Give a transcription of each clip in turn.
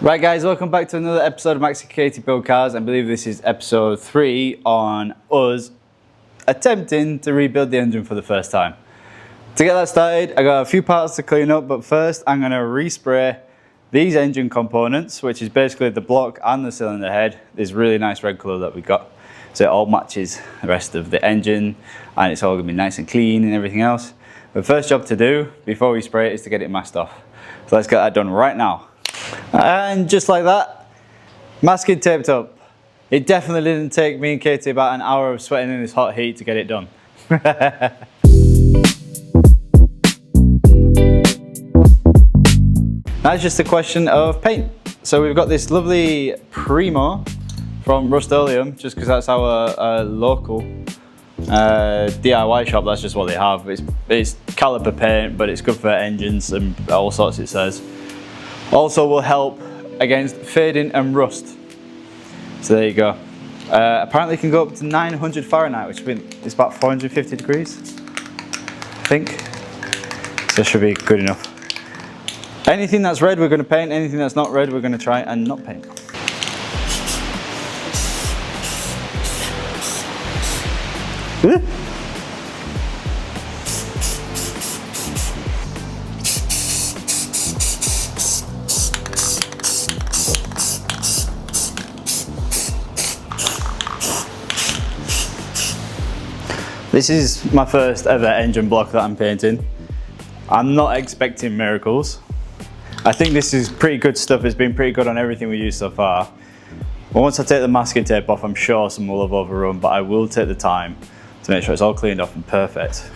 Right guys, welcome back to another episode of Maxi Katie Build Cars. I believe this is episode 3 on us attempting to rebuild the engine for the first time. To get that started, I got a few parts to clean up, but first I'm going to respray these engine components, which is basically the block and the cylinder head, this really nice red colour that we got. So it all matches the rest of the engine and it's all going to be nice and clean and everything else. The first job to do before we spray it is to get it masked off. So let's get that done right now. And just like that, masking taped up. It definitely didn't take me and Katie about an hour of sweating in this hot heat to get it done. Now it's just a question of paint. So we've got this lovely Primo from Rust-Oleum, just because that's our local DIY shop. That's just what they have. It's caliper paint, but it's good for engines and all sorts, it says. Also will help against fading and rust. So there you go. Apparently it can go up to 900 Fahrenheit, which is about 450 degrees, I think. So it should be good enough. Anything that's red we're going to paint, anything that's not red we're going to try and not paint. This is my first ever engine block that I'm painting. I'm not expecting miracles. I think this is pretty good stuff. It's been pretty good on everything we used so far. But once I take the masking tape off, I'm sure some will have overrun, but I will take the time to make sure it's all cleaned off and perfect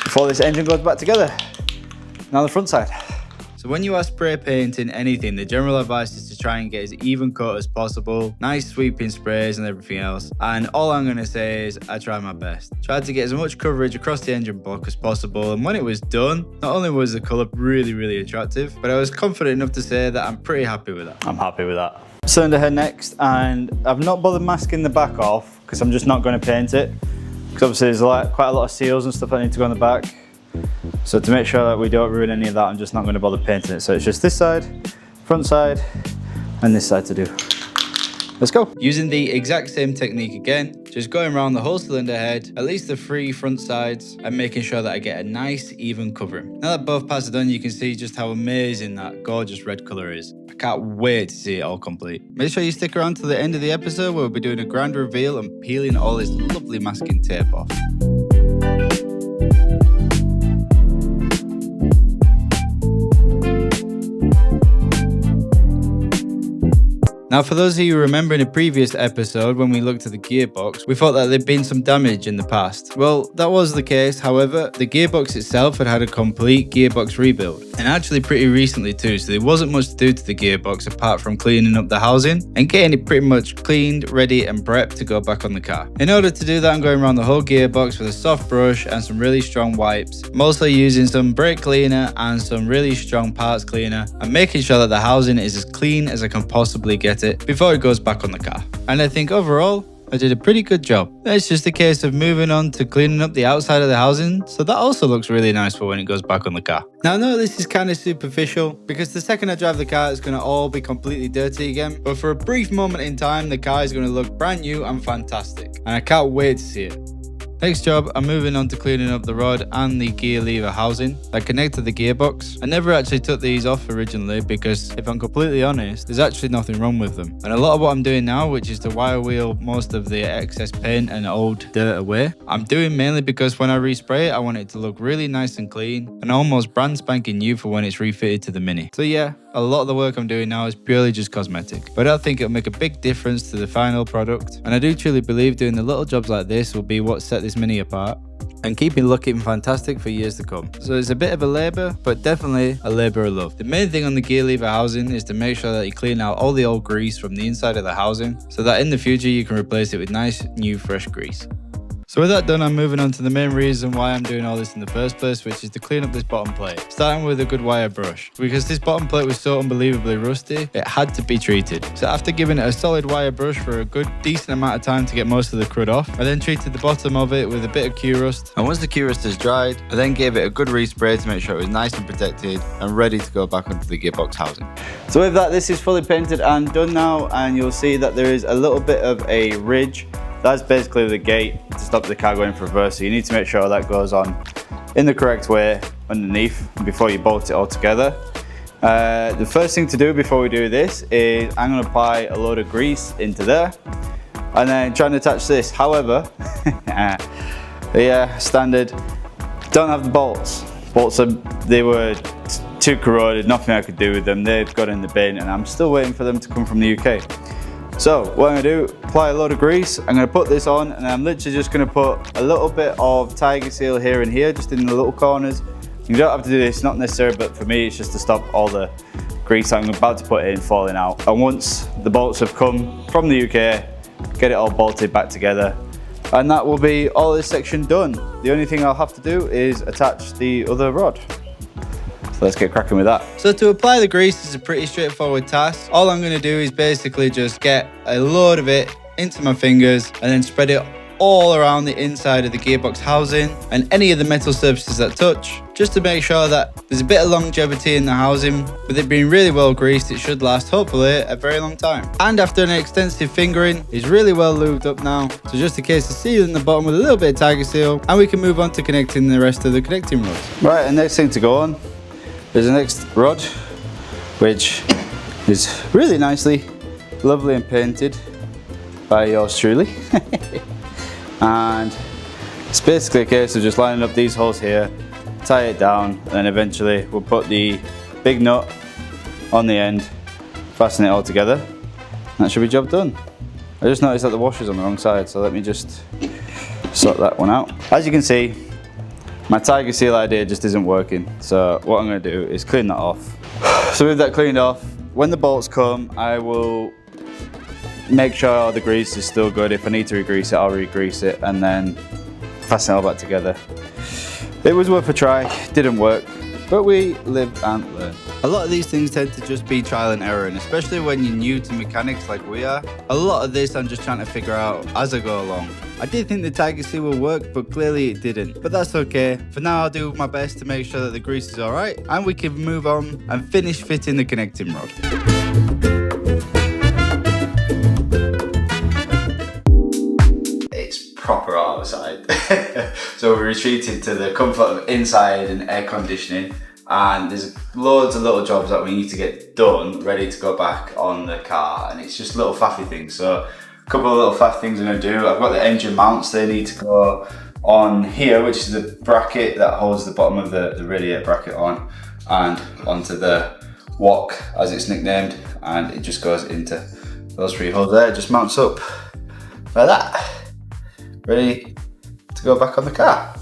before this engine goes back together. Now the front side. So when you are spray painting anything, the general advice is to try and get as even coat as possible, nice sweeping sprays and everything else. And all I'm going to say is I tried my best. Tried to get as much coverage across the engine block as possible, and when it was done, not only was the colour really attractive, but I was confident enough to say that I'm pretty happy with that. I'm happy with that. Cylinder head next, and I've not bothered masking the back off because I'm just not going to paint it, because obviously there's quite a lot of seals and stuff that need to go on the back. So to make sure that we don't ruin any of that, I'm just not going to bother painting it. So it's just this side, front side, and this side to do. Let's go. Using the exact same technique again, just going around the whole cylinder head, at least the 3 front sides, and making sure that I get a nice even covering. Now that both parts are done, you can see just how amazing that gorgeous red colour is. I can't wait to see it all complete. Make sure you stick around to the end of the episode where we'll be doing a grand reveal and peeling all this lovely masking tape off. Now for those of you who remember in a previous episode when we looked at the gearbox, we thought that there'd been some damage in the past. Well, that was the case. However, the gearbox itself had a complete gearbox rebuild, and actually pretty recently too, so there wasn't much to do to the gearbox apart from cleaning up the housing and getting it pretty much cleaned, ready and prepped to go back on the car. In order to do that, I'm going around the whole gearbox with a soft brush and some really strong wipes. I'm also using some brake cleaner and some really strong parts cleaner and making sure that the housing is as clean as I can possibly get it before it goes back on the car. And I think overall I did a pretty good job. It's just a case of moving on to cleaning up the outside of the housing, so that also looks really nice for when it goes back on the car. Now I know this is kind of superficial because the second I drive the car it's going to all be completely dirty again, but for a brief moment in time the car is going to look brand new and fantastic, and I can't wait to see it. Next job, I'm moving on to cleaning up the rod and the gear lever housing that connect to the gearbox. I never actually took these off originally because, if I'm completely honest, there's actually nothing wrong with them. And a lot of what I'm doing now, which is to wire wheel most of the excess paint and old dirt away, I'm doing mainly because when I respray it, I want it to look really nice and clean and almost brand spanking new for when it's refitted to the Mini. So yeah, a lot of the work I'm doing now is purely just cosmetic, but I think it'll make a big difference to the final product, and I do truly believe doing the little jobs like this will be what set this Mini apart and keep me looking fantastic for years to come. So it's a bit of a labour, but definitely a labour of love. The main thing on the gear lever housing is to make sure that you clean out all the old grease from the inside of the housing so that in the future you can replace it with nice new fresh grease. So with that done, I'm moving on to the main reason why I'm doing all this in the first place, which is to clean up this bottom plate. Starting with a good wire brush. Because this bottom plate was so unbelievably rusty, it had to be treated. So after giving it a solid wire brush for a good decent amount of time to get most of the crud off, I then treated the bottom of it with a bit of Q-Rust. And once the Q-Rust is dried, I then gave it a good respray to make sure it was nice and protected and ready to go back onto the gearbox housing. So with that, this is fully painted and done now, and you'll see that there is a little bit of a ridge. That's basically the gate to stop the car going for reverse, so you need to make sure that goes on in the correct way underneath before you bolt it all together. The first thing to do before we do this is I'm going to apply a load of grease into there and then try and attach this. However, yeah, standard, don't have the bolts. They were too corroded, nothing I could do with them. They've got in the bin and I'm still waiting for them to come from the UK. So what I'm going to do, apply a load of grease, I'm going to put this on and I'm literally just going to put a little bit of Tiger Seal here and here, just in the little corners. You don't have to do this, not necessary, but for me it's just to stop all the grease I'm about to put in falling out. And once the bolts have come from the UK, get it all bolted back together. And that will be all this section done. The only thing I'll have to do is attach the other rod. Let's get cracking with that. So to apply the grease is a pretty straightforward task. All I'm going to do is basically just get a load of it into my fingers and then spread it all around the inside of the gearbox housing and any of the metal surfaces that touch, just to make sure that there's a bit of longevity in the housing. With it being really well greased, it should last hopefully a very long time. And after an extensive fingering, it's really well lubed up now, so just a case of sealing the bottom with a little bit of Tiger Seal and we can move on to connecting the rest of the connecting rods. Right, and next thing to go on is the next rod, which is really nicely, lovely and painted by yours truly. And it's basically a case of just lining up these holes here, tie it down, and then eventually we'll put the big nut on the end, fasten it all together, and that should be job done. I just noticed that the washer's on the wrong side, so let me just sort that one out. As you can see, my Tiger Seal idea just isn't working, so what I'm going to do is clean that off. So with that cleaned off, when the bolts come, I will make sure all the grease is still good. If I need to re-grease it, I'll re-grease it and then fasten it all back together. It was worth a try, didn't work, but we live and learn. A lot of these things tend to just be trial and error, and especially when you're new to mechanics like we are, a lot of this I'm just trying to figure out as I go along. I did think the Tiger Seal will work, but clearly it didn't. But that's okay. For now, I'll do my best to make sure that the grease is alright, and we can move on and finish fitting the connecting rod. It's proper outside. So we retreated to the comfort of inside and air conditioning, and there's loads of little jobs that we need to get done, ready to go back on the car, and it's just little faffy things. So a couple of little faff things I'm going to do. I've got the engine mounts, they need to go on here, which is the bracket that holds the bottom of the radiator bracket on, and onto the wok as it's nicknamed, and it just goes into those three holes there. It just mounts up like that, ready to go back on the car.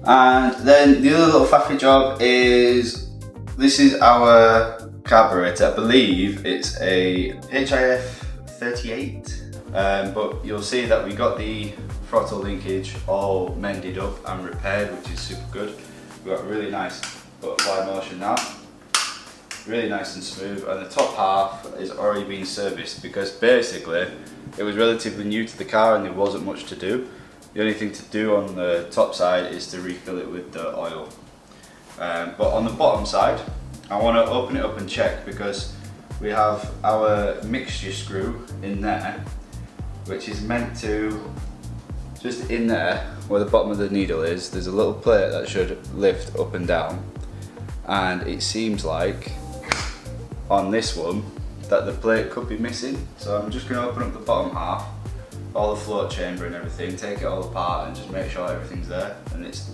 And then the other little faffy job is, this is our carburetor. I believe it's a HIF 38, but you'll see that we got the throttle linkage all mended up and repaired, which is super good. We've got a really nice butterfly motion now, really nice and smooth, and the top half is already being serviced because basically it was relatively new to the car and there wasn't much to do. The only thing to do on the top side is to refill it with the oil. But on the bottom side, I want to open it up and check, because we have our mixture screw in there, which is meant to, just in there where the bottom of the needle is, there's a little plate that should lift up and down, and it seems like on this one that the plate could be missing. So I'm just going to open up the bottom half, all the float chamber and everything, take it all apart and just make sure everything's there, and it's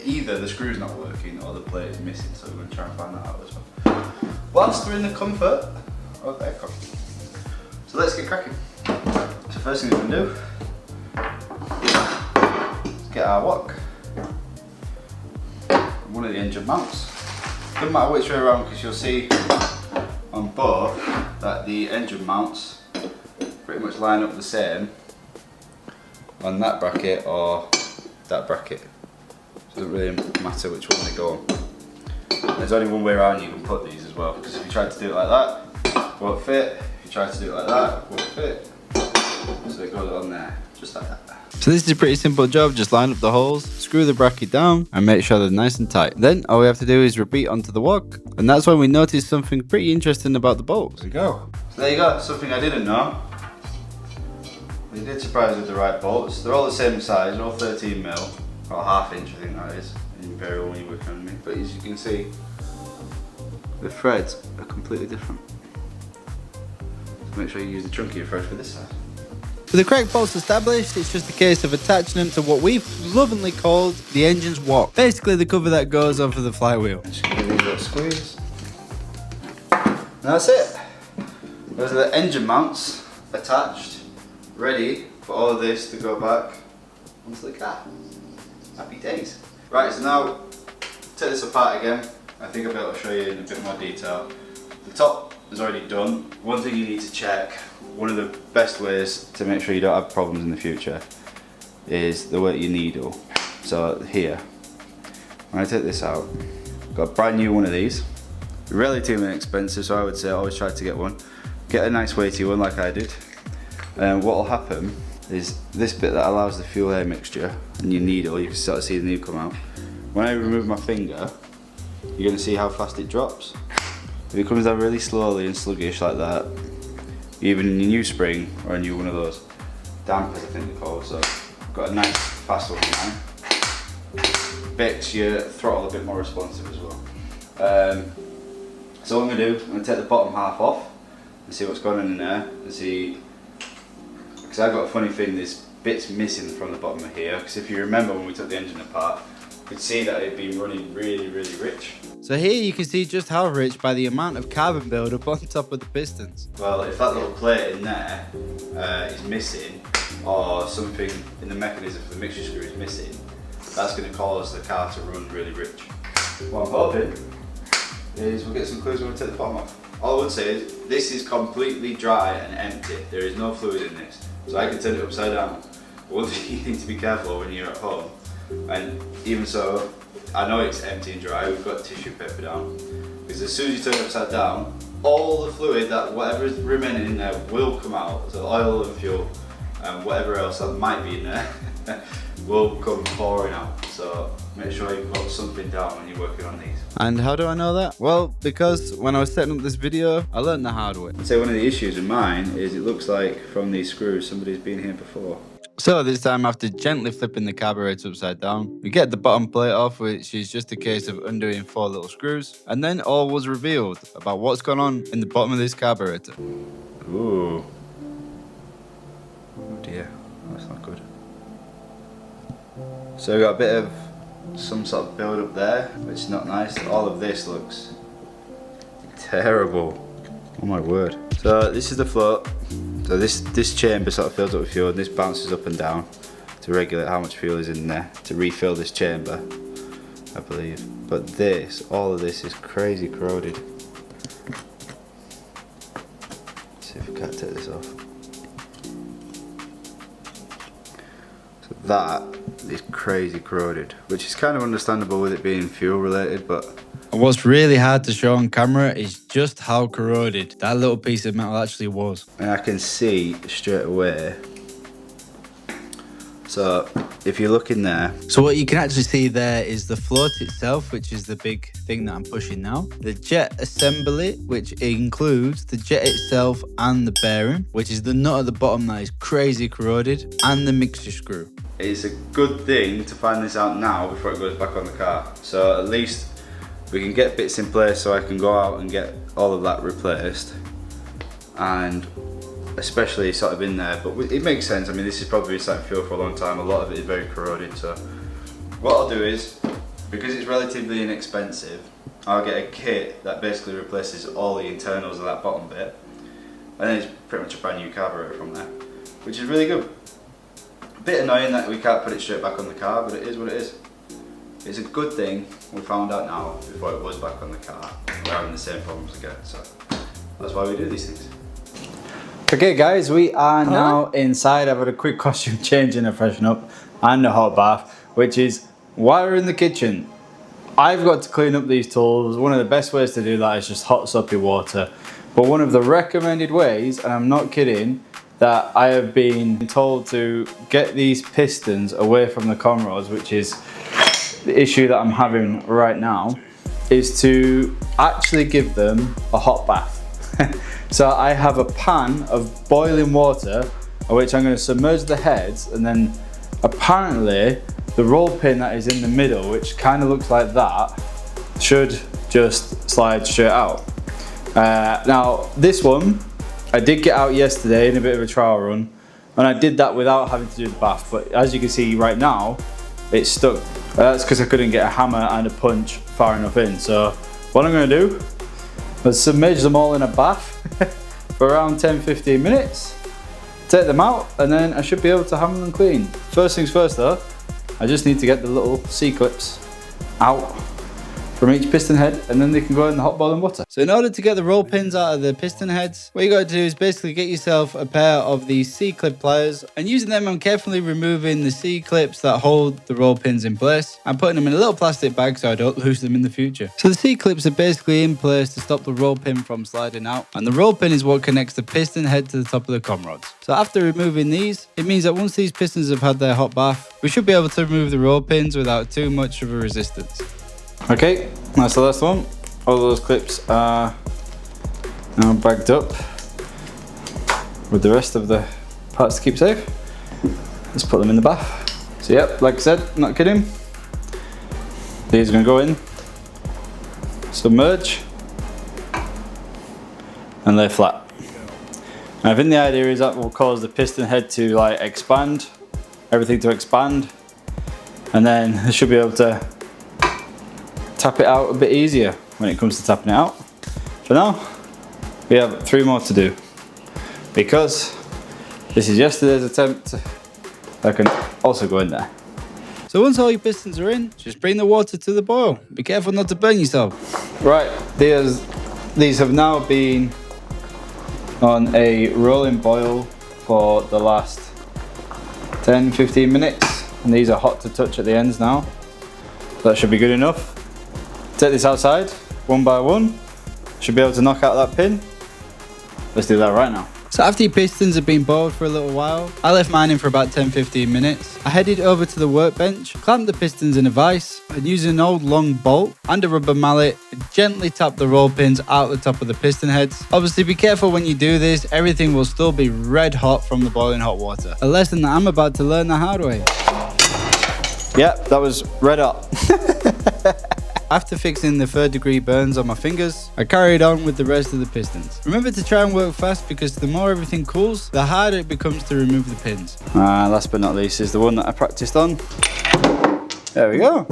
either the screw's not working or the plate is missing, so we're going to try and find that out as well, whilst we're in the comfort of the aircon. So let's get cracking. So first thing we're going to do is get our wok, one of the engine mounts. Doesn't matter which way around, because you'll see on both that the engine mounts pretty much line up the same, on that bracket or that bracket. It doesn't really matter which one they go on. There's only one way around you can put these as well, because if you try to do it like that, it won't fit. If you try to do it like that, it won't fit. So it goes on there, just like that. So this is a pretty simple job. Just line up the holes, screw the bracket down and make sure they're nice and tight. Then all we have to do is repeat onto the wok, and that's when we noticed something pretty interesting about the bolts. There you go. So there you go, something I didn't know. They did surprise with the right bolts. They're all the same size, they're all 13mm, about ½ inch I think that is, in variable when you're working on me. But as you can see, the threads are completely different. So make sure you use the chunkier thread for this side. With the correct bolts established, it's just a case of attaching them to what we've lovingly called the engine's wok. Basically the cover that goes over the flywheel. Just give these a little squeeze. And that's it. Those are the engine mounts attached, ready for all of this to go back onto the car. Happy days. Right, so now take this apart again. I think I'll be able to show you in a bit more detail. The top is already done. One thing you need to check, one of the best ways to make sure you don't have problems in the future, is the weight of your needle. So here, when I take this out, I've got a brand new one of these. Relatively inexpensive, so I would say always try to get one. Get a nice weighty one like I did. And what will happen is this bit that allows the fuel air mixture and your needle, you can sort of see the needle come out. When I remove my finger, you're going to see how fast it drops. If it comes down really slowly and sluggish like that, even in your new spring or a new one of those dampers I think they're called, so I've got a nice fast one now. Makes your throttle a bit more responsive as well. So what I'm going to do, I'm going to take the bottom half off and see what's going on in there and see, because I've got a funny thing, there's bits missing from the bottom of here, because if you remember when we took the engine apart, you could see that it had been running really rich. So here you can see just how rich by the amount of carbon buildup on top of the pistons. Well, if that little plate in there is missing, or something in the mechanism for the mixture screw is missing, that's going to cause the car to run really rich. What I'm hoping is we'll get some clues when we take the bottom off. All I would say is this is completely dry and empty. There is no fluid in this, so I can turn it upside down. But one thing you need to be careful when you're at home, and even so, I know it's empty and dry, we've got tissue paper down, because as soon as you turn it upside down, all the fluid, that whatever is remaining in there will come out. So oil and fuel and whatever else that might be in there will come pouring out. So make sure you've got something down when you're working on these. And how do I know that? Well, because when I was setting up this video, I learned the hard way. I'd say one of the issues in mine is it looks like from these screws somebody's been here before. So this time, after gently flipping the carburetor upside down, we get the bottom plate off, which is just a case of undoing 4 little screws, and then all was revealed about what's gone on in the bottom of this carburetor. Ooh. Oh dear, that's not good. So we've got a bit of some sort of build up there, which is not nice. All of this looks terrible. Oh my word. So this is the float. So this chamber sort of fills up with fuel, and this bounces up and down to regulate how much fuel is in there to refill this chamber, I believe. But this, all of this is crazy corroded. Let's see if we can't take this off. So that is crazy corroded, which is kind of understandable with it being fuel related, but what's really hard to show on camera is just how corroded that little piece of metal actually was. And I can see straight away. So if you look in there. So what you can actually see there is the float itself, which is the big thing that I'm pushing now. The jet assembly, which includes the jet itself and the bearing, which is the nut at the bottom that is crazy corroded, and the mixture screw. It's a good thing to find this out now before it goes back on the car. So at least we can get bits in place so I can go out and get all of that replaced, and especially sort of in there, but it makes sense. I mean, this has probably been sat in fuel for a long time, a lot of it is very corroded, so what I'll do is, because it's relatively inexpensive, I'll get a kit that basically replaces all the internals of that bottom bit, and then it's pretty much a brand new carburetor from there, which is really good. A bit annoying that we can't put it straight back on the car, but it is what it is. It's a good thing we found out now before it was back on the car. We're having the same problems again, so that's why we do these things. Okay guys, we are now inside. I've had a quick costume change and a freshen up and a hot bath, which is why we're in the kitchen. I've got to clean up these tools. One of the best ways to do that is just hot soapy water. But one of the recommended ways, and I'm not kidding, that I have been told to get these pistons away from the con rods, which is the issue that I'm having right now, is to actually give them a hot bath. So I have a pan of boiling water, which I'm going to submerge the heads, and then apparently the roll pin that is in the middle, which kind of looks like that, should just slide straight out. Now this one I did get out yesterday in a bit of a trial run, and I did that without having to do the bath, but as you can see right now it's stuck. That's because I couldn't get a hammer and a punch far enough in. So what I'm going to do is submerge them all in a bath for around 10-15 minutes, take them out, and then I should be able to hammer them clean. First things first though, I just need to get the little C-clips out from each piston head, and then they can go in the hot boiling water. So in order to get the roll pins out of the piston heads, what you got to do is basically get yourself a pair of these C-clip pliers, and using them I'm carefully removing the C-clips that hold the roll pins in place and putting them in a little plastic bag so I don't lose them in the future. So the C-clips are basically in place to stop the roll pin from sliding out, and the roll pin is what connects the piston head to the top of the con rods. So after removing these, it means that once these pistons have had their hot bath, we should be able to remove the roll pins without too much of a resistance. Okay, that's the last one. All those clips are now bagged up with the rest of the parts to keep safe. Let's put them in the bath. So yep, like I said, not kidding. These are going to go in, submerge, and lay flat. And I think the idea is that will cause the piston head to like expand, everything to expand, and then they should be able to tap it out a bit easier when it comes to tapping it out. For now, we have 3 more to do, because this is yesterday's attempt. I can also go in there. So once all your pistons are in, just bring the water to the boil. Be careful not to burn yourself. Right, these have now been on a rolling boil for the last 10-15 minutes, and these are hot to touch at the ends now. That should be good enough. Take this outside, one by one. Should be able to knock out that pin. Let's do that right now. So after your pistons have been boiled for a little while, I left mine in for about 10-15 minutes. I headed over to the workbench, clamped the pistons in a vise, and using an old long bolt and a rubber mallet, gently tapped the roll pins out the top of the piston heads. Obviously be careful when you do this, everything will still be red hot from the boiling hot water. A lesson that I'm about to learn the hard way. Yep, that was red hot. After fixing the 3rd degree burns on my fingers, I carried on with the rest of the pistons. Remember to try and work fast, because the more everything cools, the harder it becomes to remove the pins. Last but not least is the one that I practiced on. There we go.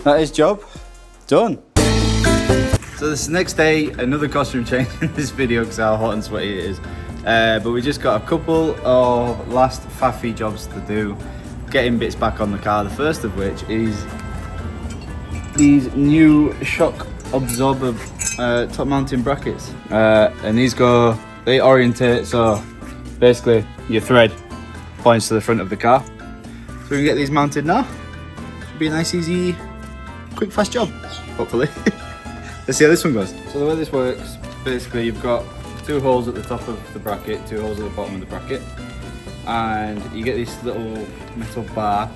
That is job done. So this next day, another costume change in this video because how hot and sweaty it is. But we just got a couple of last faffy jobs to do, getting bits back on the car. The first of which is these new shock absorber top mounting brackets, and they orientate, so basically your thread points to the front of the car. So we can get these mounted now. Should be a nice, easy, quick, fast job, hopefully. Let's see how this one goes. So the way this works, basically you've got 2 holes at the top of the bracket, 2 holes at the bottom of the bracket, and you get this little metal bar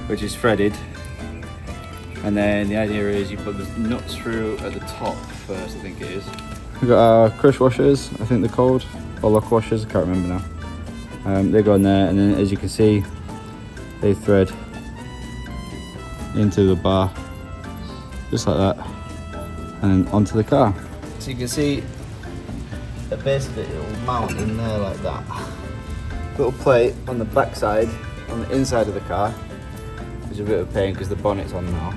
which is threaded. And then the idea is you put the nuts through at the top first, I think it is. We've got our crush washers, I think they're called, or lock washers, I can't remember now. They go in there, and then as you can see, they thread into the bar, just like that, and onto the car. So you can see the base of it will mount in there like that. Little plate on the back side, on the inside of the car, which is a bit of a pain because the bonnet's on now.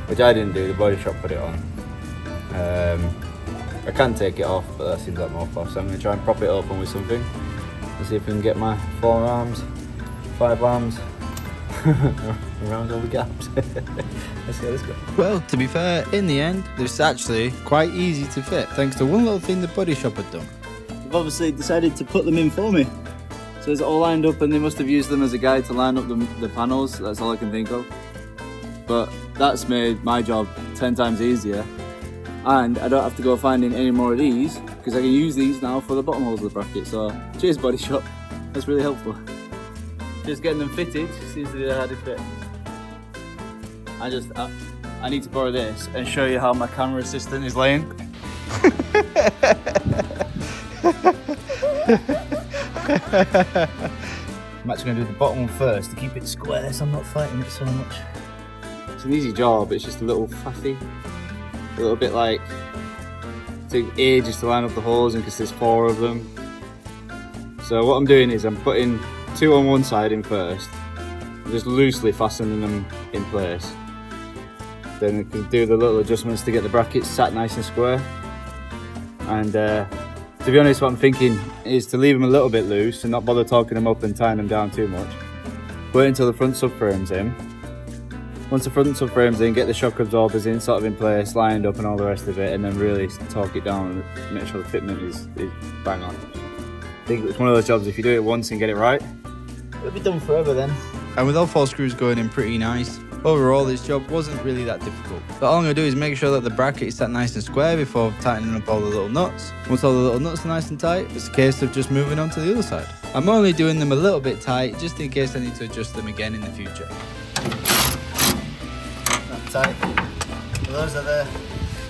Which I didn't do, the body shop put it on. I can take it off, but that seems like more fuss. So I'm going to try and prop it open with something and see if we can get my 4 arms, 5 arms around all the gaps. Let's see how this goes. Well, to be fair, in the end, it's actually quite easy to fit, thanks to one little thing the body shop had done. I've obviously decided to put them in for me. So it's all lined up, and they must have used them as a guide to line up the panels. That's all I can think of. But that's made my job 10 times easier. And I don't have to go finding any more of these, because I can use these now for the bottom holes of the bracket. So cheers, Body Shop. That's really helpful. Just getting them fitted seems to be the hardest bit. I need to borrow this and show you how my camera assistant is laying. I'm actually going to do the bottom one first to keep it square so I'm not fighting it so much. It's an easy job, it's just a little faffy. A little bit like, it takes ages to line up the holes because there's 4 of them. So what I'm doing is I'm putting 2 on one side in first, just loosely fastening them in place. Then we can do the little adjustments to get the brackets sat nice and square. And to be honest, what I'm thinking is to leave them a little bit loose and not bother torquing them up and tying them down too much. Wait until the front subframe's in. Once the front subframe's in, get the shock absorbers in, sort of in place, lined up and all the rest of it, and then really torque it down and make sure the fitment is bang on. I think it's one of those jobs, if you do it once and get it right, it'll be done forever then. And with all 4 screws going in pretty nice, overall this job wasn't really that difficult. So all I'm going to do is make sure that the bracket is set nice and square before tightening up all the little nuts. Once all the little nuts are nice and tight, it's a case of just moving on to the other side. I'm only doing them a little bit tight, just in case I need to adjust them again in the future. That tight. So those are the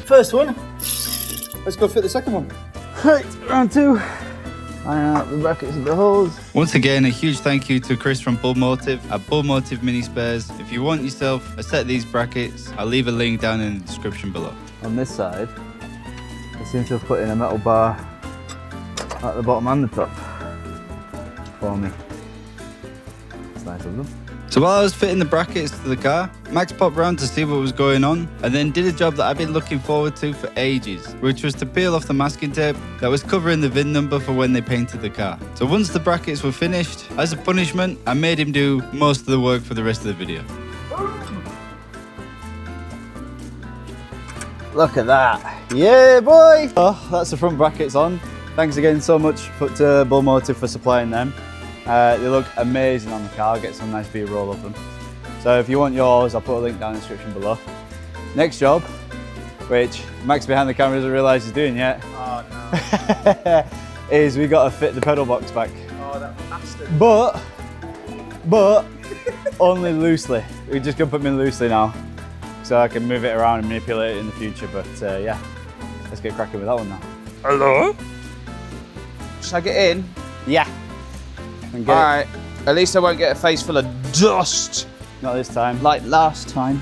first one. Let's go fit the second one. Right, round 2. Iron out the brackets of the holes. Once again, a huge thank you to Chris from Bull-Motif at Bull-Motif Mini Spares. If you want yourself a set of these brackets, I'll leave a link down in the description below. On this side, I seem to have put in a metal bar at the bottom and the top for me. It's nice of them. So while I was fitting the brackets to the car, Max popped round to see what was going on and then did a job that I've been looking forward to for ages, which was to peel off the masking tape that was covering the VIN number for when they painted the car. So once the brackets were finished, as a punishment, I made him do most of the work for the rest of the video. Look at that. Yeah, boy! Oh, that's the front brackets on. Thanks again so much to Bull-Motif for supplying them. They look amazing on the car. I'll get some nice B-roll of them. So if you want yours, I'll put a link down in the description below. Next job, which Max behind the camera doesn't realise he's doing yet, is we got to fit the pedal box back. Oh, that bastard. But only loosely. We're just going to put them in loosely now, so I can move it around and manipulate it in the future. But yeah, let's get cracking with that one now. Hello? Should I get in? Yeah. Alright, at least I won't get a face full of dust. Not this time. Like last time.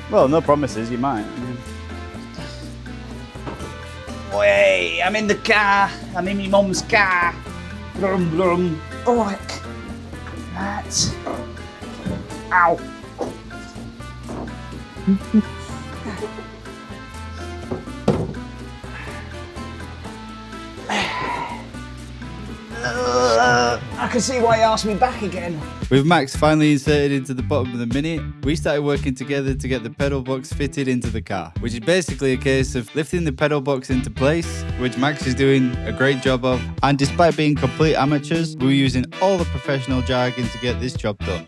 Well, no promises, you might. Wait, I'm in the car. I'm in my mum's car. Brum, brum. Alright. That. Ow. I can see why he asked me back again. With Max finally inserted into the bottom of the Mini, we started working together to get the pedal box fitted into the car, which is basically a case of lifting the pedal box into place, which Max is doing a great job of. And despite being complete amateurs, we were using all the professional jargon to get this job done.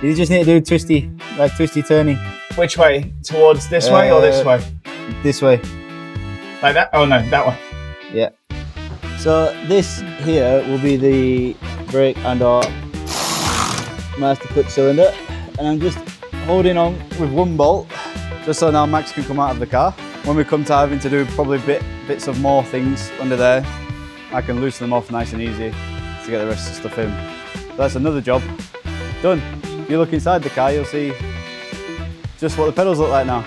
You just need to do twisty turny. Which way? Towards this way or this way? This way. Like that? Oh no, that one. Yeah. So this here will be the brake and our master clutch cylinder, and I'm just holding on with one bolt just so now Max can come out of the car. When we come to having to do probably bits of more things under there, I can loosen them off nice and easy to get the rest of the stuff in. So that's another job done. If you look inside the car, you'll see just what the pedals look like now.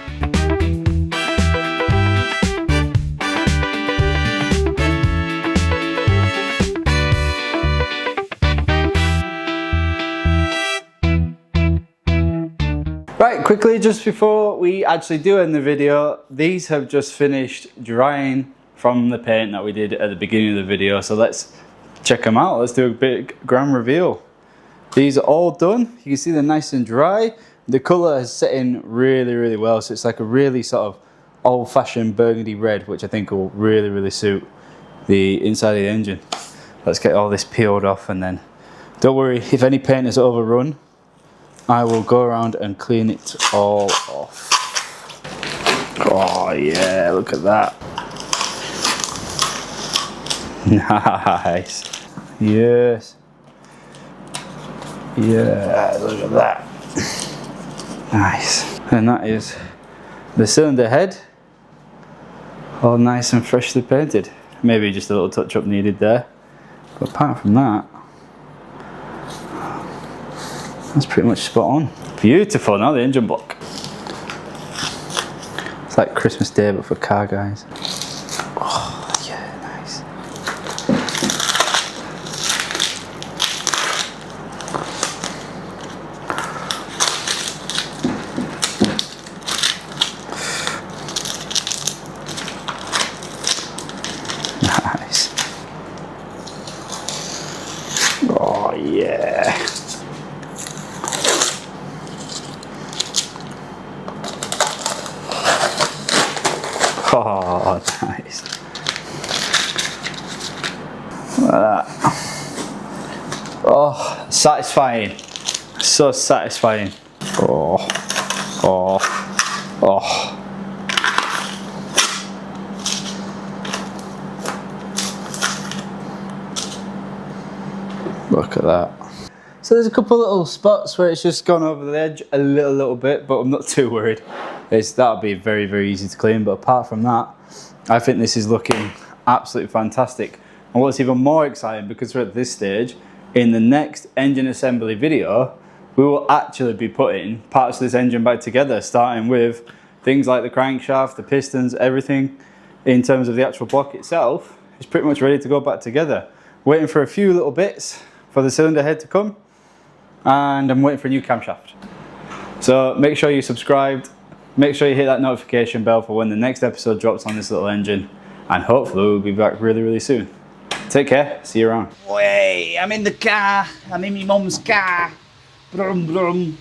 Right, quickly, just before we actually do end the video, these have just finished drying from the paint that we did at the beginning of the video. So let's check them out. Let's do a big grand reveal. These are all done. You can see they're nice and dry. The colour has set in really, really well. So it's like a really sort of old-fashioned burgundy red, which I think will really, really suit the inside of the engine. Let's get all this peeled off, and then don't worry if any paint is overrun, I will go around and clean it all off. Oh yeah, look at that. Nice. Yes. Yeah, look at that. Nice. And that is the cylinder head, all nice and freshly painted. Maybe just a little touch up needed there, but apart from that, that's pretty much spot on. Beautiful. Now the engine block. It's like Christmas Day but for car guys. Oh yeah, nice. Nice. Oh yeah. Oh, nice. Look at that. Oh, satisfying. So satisfying. Oh, oh, oh. Look at that. So there's a couple little spots where it's just gone over the edge a little bit, but I'm not too worried. That'll be very, very easy to clean, but apart from that, I think this is looking absolutely fantastic. And what's even more exciting, because we're at this stage, in the next engine assembly video, we will actually be putting parts of this engine back together, starting with things like the crankshaft, the pistons, everything in terms of the actual block itself is pretty much ready to go back together. Waiting for a few little bits for the cylinder head to come, and I'm waiting for a new camshaft. So make sure you subscribed. Make sure you hit that notification bell for when the next episode drops on this little engine, and hopefully we'll be back really, really soon. Take care, see you around. Hey, I'm in the car, I'm in my mum's car. Brum brum.